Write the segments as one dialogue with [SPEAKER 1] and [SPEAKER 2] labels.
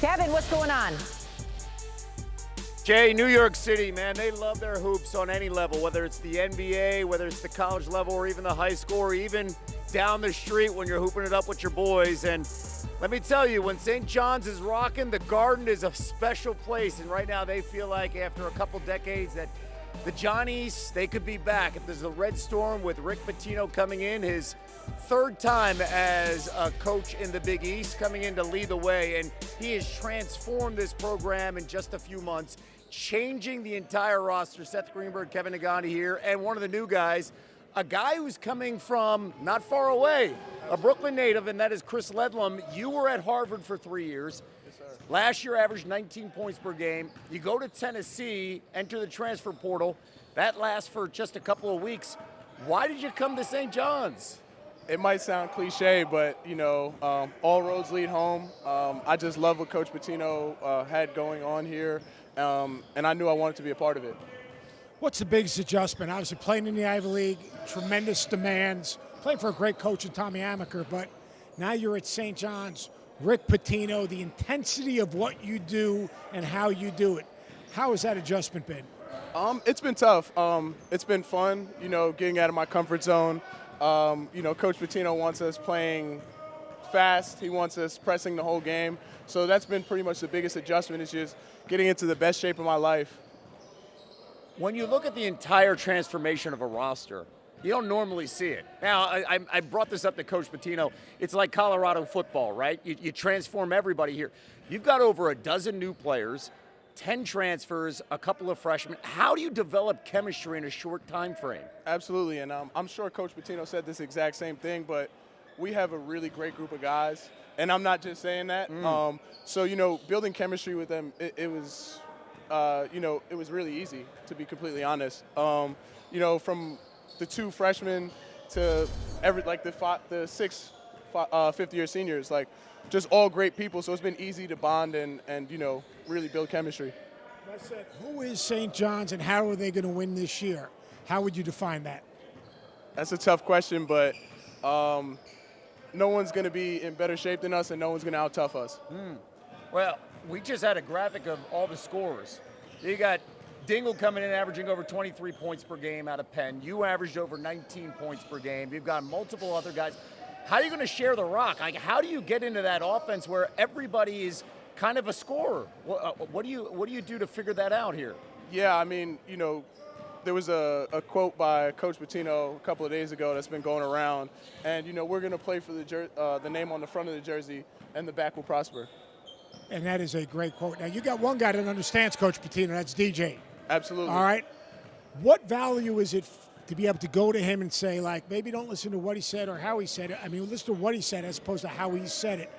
[SPEAKER 1] Kevin, what's going on?
[SPEAKER 2] Jay, New York City, man, they love their hoops on any level, whether it's the NBA, whether it's the college level, or even the high school, or even down the street when you're hooping it up with your boys. And let me tell you, when St. John's is rocking, the Garden is a special place. And right now they feel like after a couple decades that the Johnnies, they could be back. If there's a Red Storm with Rick Pitino coming in, his third time as a coach in the Big East, coming in to lead the way. And he has transformed this program in just a few months, changing the entire roster. Seth, Greenberg, Kevin Negandhi here, and one of the new guys, a guy who's coming from not far away, a Brooklyn native, and that is Chris Ledlum. You were at Harvard for 3 years.
[SPEAKER 3] Yes, sir.
[SPEAKER 2] Last year averaged 19 points per game. You go to Tennessee, enter the transfer portal. That lasts for just a couple of weeks. Why did you come to St. John's?
[SPEAKER 3] It might sound cliche, but, all roads lead home. I just love what Coach Pitino had going on here, and I knew I wanted to be a part of it.
[SPEAKER 4] What's the biggest adjustment? Obviously, playing in the Ivy League, tremendous demands, playing for a great coach in Tommy Amaker, but now you're at St. John's, Rick Pitino, the intensity of what you do and how you do it. How has that adjustment been?
[SPEAKER 3] It's been tough. It's been fun, getting out of my comfort zone. Coach Pitino wants us playing fast. He wants us pressing the whole game. So that's been pretty much the biggest adjustment, is just getting into the best shape of my life.
[SPEAKER 2] When you look at the entire transformation of a roster, you don't normally see it. Now, I brought this up to Coach Pitino. It's like Colorado football, right? You transform everybody here. You've got over a dozen new players, 10 transfers, a couple of freshmen. How do you develop chemistry in a short time frame?
[SPEAKER 3] Absolutely, and I'm sure Coach Pitino said this exact same thing, but we have a really great group of guys, and I'm not just saying that. So, building chemistry with them, it was really easy, to be completely honest. From the 2 freshmen to the 6 fifth-year seniors, just all great people. So it's been easy to bond and really build chemistry.
[SPEAKER 4] I said, who is St. John's and how are they going to win this year? How would you define that?
[SPEAKER 3] That's a tough question, but no one's going to be in better shape than us, and no one's going to out-tough us.
[SPEAKER 2] Well, we just had a graphic of all the scorers. You got Dingle coming in averaging over 23 points per game out of Penn. You averaged over 19 points per game. You've got multiple other guys. How are you going to share the rock? How do you get into that offense where everybody is kind of a scorer? What do you do to figure that out here?
[SPEAKER 3] Yeah, there was a quote by Coach Pitino a couple of days ago that's been going around, and we're going to play for the name on the front of the jersey, and the back will prosper.
[SPEAKER 4] And that is a great quote. Now, you got one guy that understands Coach Pitino, that's DJ.
[SPEAKER 3] Absolutely.
[SPEAKER 4] All right. What value is it to be able to go to him and say, maybe don't listen to what he said or how he said it. Listen to what he said as opposed to how he said it.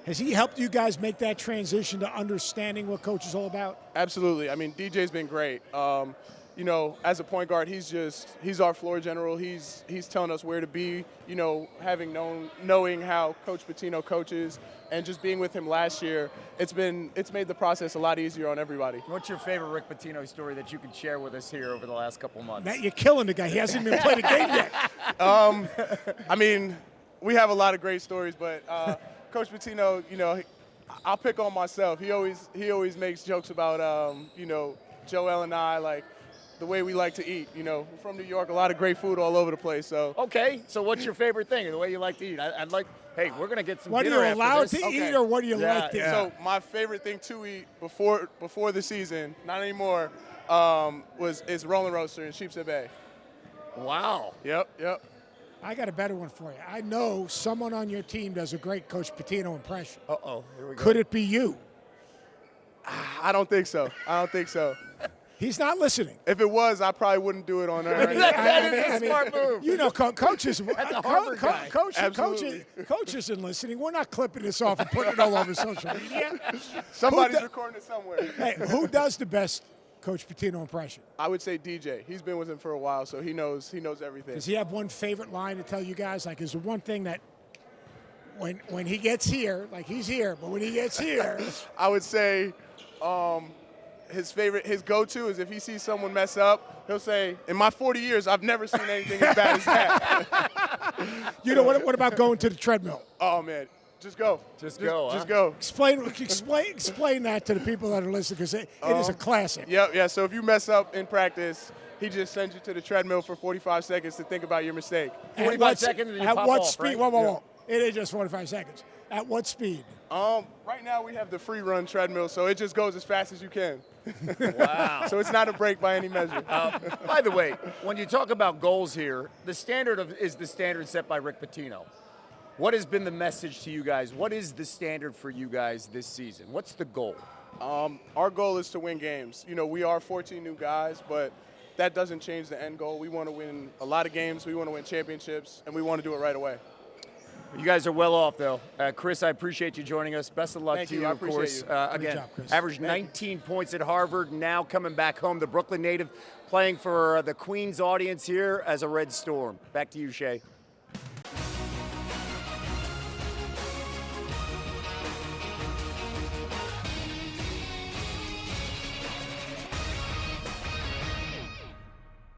[SPEAKER 4] Has he helped you guys make that transition to understanding what coach is all about?
[SPEAKER 3] Absolutely. DJ's been great. As a point guard, he's our floor general. He's telling us where to be, knowing how Coach Pitino coaches, and just being with him last year, it's made the process a lot easier on everybody.
[SPEAKER 2] What's your favorite Rick Pitino story that you can share with us here over the last couple months?
[SPEAKER 4] Matt, you're killing the guy. He hasn't even played a game yet.
[SPEAKER 3] We have a lot of great stories, but Coach Pitino, I'll pick on myself. He always makes jokes about, Joel and I, the way we like to eat. We're from New York, a lot of great food all over the place. So
[SPEAKER 2] okay, so what's your favorite thing, the way you like to eat? I'd like, hey, we're gonna get some
[SPEAKER 4] what
[SPEAKER 2] dinner
[SPEAKER 4] are you allowed
[SPEAKER 2] after
[SPEAKER 4] to
[SPEAKER 2] this.
[SPEAKER 4] eat, or what do you like to eat?
[SPEAKER 3] So my favorite thing to eat before the season, not anymore, is Rolling Roaster in Sheepshead Bay.
[SPEAKER 2] Wow.
[SPEAKER 3] Yep.
[SPEAKER 4] I got a better one for you. I know someone on your team does a great Coach Pitino impression.
[SPEAKER 2] Uh-oh, here we go.
[SPEAKER 4] Could it be you?
[SPEAKER 3] I don't think so.
[SPEAKER 4] He's not listening.
[SPEAKER 3] If it was, I probably wouldn't do it on there.
[SPEAKER 2] That is a smart move.
[SPEAKER 4] Coaches.
[SPEAKER 2] That's a Harvard guy.
[SPEAKER 4] Coach isn't listening. We're not clipping this off and putting it all over social media.
[SPEAKER 3] Somebody's recording it somewhere.
[SPEAKER 4] Hey, who does the best Coach Pitino impression?
[SPEAKER 3] I would say DJ. He's been with him for a while, so he knows everything.
[SPEAKER 4] Does he have one favorite line to tell you guys? Is there one thing that when he gets here, he's here, but when he gets here,
[SPEAKER 3] I would say. His go-to is if he sees someone mess up, he'll say, in my 40 years, I've never seen anything as bad as that.
[SPEAKER 4] What about going to the treadmill?
[SPEAKER 3] Oh, man. Just go.
[SPEAKER 2] Just go,
[SPEAKER 3] Just
[SPEAKER 2] huh?
[SPEAKER 3] go.
[SPEAKER 4] Explain that to the people that are listening, because it is a classic.
[SPEAKER 3] Yeah. So if you mess up in practice, he just sends you to the treadmill for 45 seconds to think about your mistake.
[SPEAKER 2] 45 seconds and you
[SPEAKER 4] At
[SPEAKER 2] pop
[SPEAKER 4] what
[SPEAKER 2] off,
[SPEAKER 4] speed?
[SPEAKER 2] right?
[SPEAKER 4] Whoa. It is just 45 seconds. At what speed?
[SPEAKER 3] Right now we have the free run treadmill, so it just goes as fast as you can.
[SPEAKER 2] Wow.
[SPEAKER 3] So it's not a break by any measure.
[SPEAKER 2] By the way, when you talk about goals here, the standard is the standard set by Rick Pitino. What has been the message to you guys? What is the standard for you guys this season? What's the goal?
[SPEAKER 3] Our goal is to win games. You know, we are 14 new guys, but that doesn't change the end goal. We want to win a lot of games. We want to win championships, and we want to do it right away.
[SPEAKER 2] You guys are well off, though. Chris, I appreciate you joining us. Best of luck
[SPEAKER 3] Thank
[SPEAKER 2] to
[SPEAKER 3] you.
[SPEAKER 2] you,
[SPEAKER 3] I
[SPEAKER 2] of
[SPEAKER 3] appreciate
[SPEAKER 2] course.
[SPEAKER 3] you.
[SPEAKER 2] Again,
[SPEAKER 4] job, Chris.
[SPEAKER 2] averaged 19 points at Harvard, now coming back home. The Brooklyn native playing for the Queens audience here as a Red Storm. Back to you, Shay.